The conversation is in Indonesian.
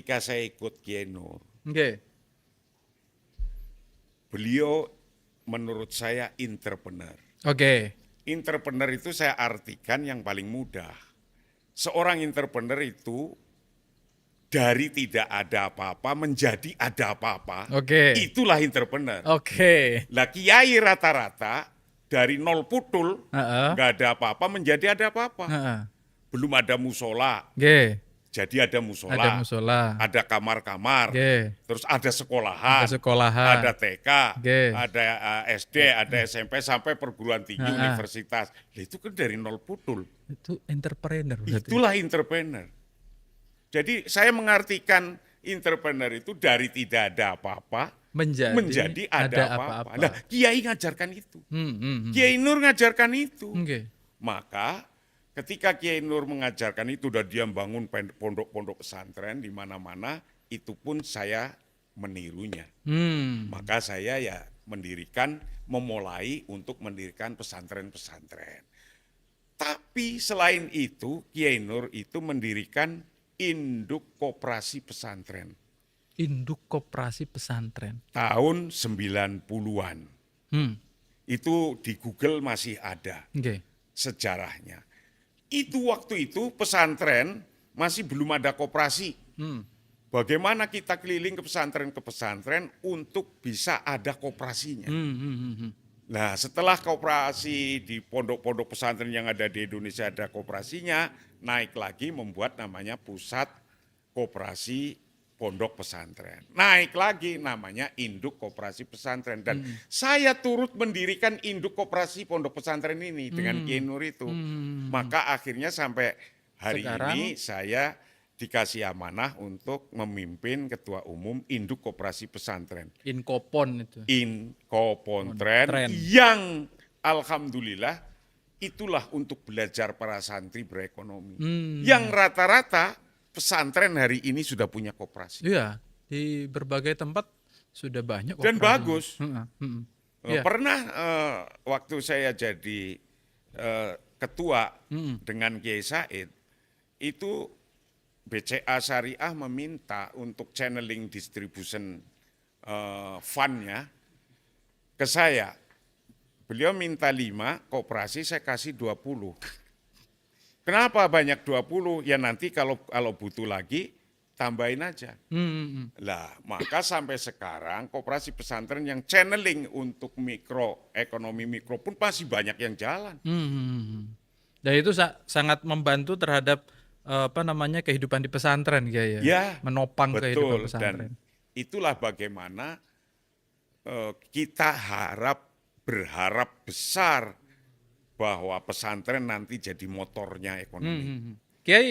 ketika saya ikut Kiai Nur, Oke. beliau menurut saya entrepreneur. Oke. Entrepreneur itu saya artikan yang paling mudah. Seorang entrepreneur itu dari tidak ada apa-apa menjadi ada apa-apa. Oke. Itulah entrepreneur. Oke. Lah kiai rata-rata dari nol putul, Heeh. nggak ada apa-apa menjadi ada apa-apa. Heeh. Belum ada musola, Oke. jadi ada musola. Ada musola. Ada kamar-kamar, Oke. terus ada sekolahan, Ada sekolahan. ada TK, Oke. ada SD, ada SMP sampai perguruan tinggi, universitas. Lah itu kan dari nol putul. Itu entrepreneur berarti. Itulah entrepreneur. Jadi saya mengartikan entrepreneur itu dari tidak ada apa-apa menjadi ada apa-apa. Nah, Kiai ngajarkan itu. Kiai Nur ngajarkan itu. Oke. Maka ketika Kiai Nur mengajarkan itu dan dia membangun pondok-pondok pesantren di mana-mana, itu pun saya menirunya. Maka saya ya memulai untuk mendirikan pesantren-pesantren. Tapi selain itu, Kiai Nur itu mendirikan induk koperasi pesantren. Induk koperasi pesantren. Tahun 90-an. Itu di Google masih ada sejarahnya. Itu waktu itu pesantren masih belum ada koperasi. Bagaimana kita keliling ke pesantren untuk bisa ada koperasinya. Nah, setelah koperasi di pondok-pondok pesantren yang ada di Indonesia ada koperasinya, naik lagi membuat namanya pusat koperasi pondok pesantren. Naik lagi namanya induk koperasi pesantren. Dan saya turut mendirikan induk koperasi pondok pesantren ini dengan Kiai Nur itu. Maka akhirnya sampai hari ini saya dikasih amanah untuk memimpin ketua umum induk koperasi pesantren. Inkopon itu. Inkopontren yang alhamdulillah itulah untuk belajar para santri berekonomi. Yang rata-rata pesantren hari ini sudah punya koperasi. Iya, di berbagai tempat sudah banyak dan bagus. Iya. Pernah waktu saya jadi ketua dengan Kiai Said, itu BCA Syariah meminta untuk channeling distribution fund-nya ke saya. Beliau minta 5, koperasi saya kasih 20. Kenapa banyak 20? Ya nanti kalau butuh lagi tambahin aja. Lah, maka sampai sekarang koperasi pesantren yang channeling untuk ekonomi mikro pun masih banyak yang jalan. Dan itu sangat membantu terhadap kehidupan di pesantren ya, menopang betul, kehidupan pesantren. Dan itulah bagaimana kita berharap besar bahwa pesantren nanti jadi motornya ekonomi. Kiai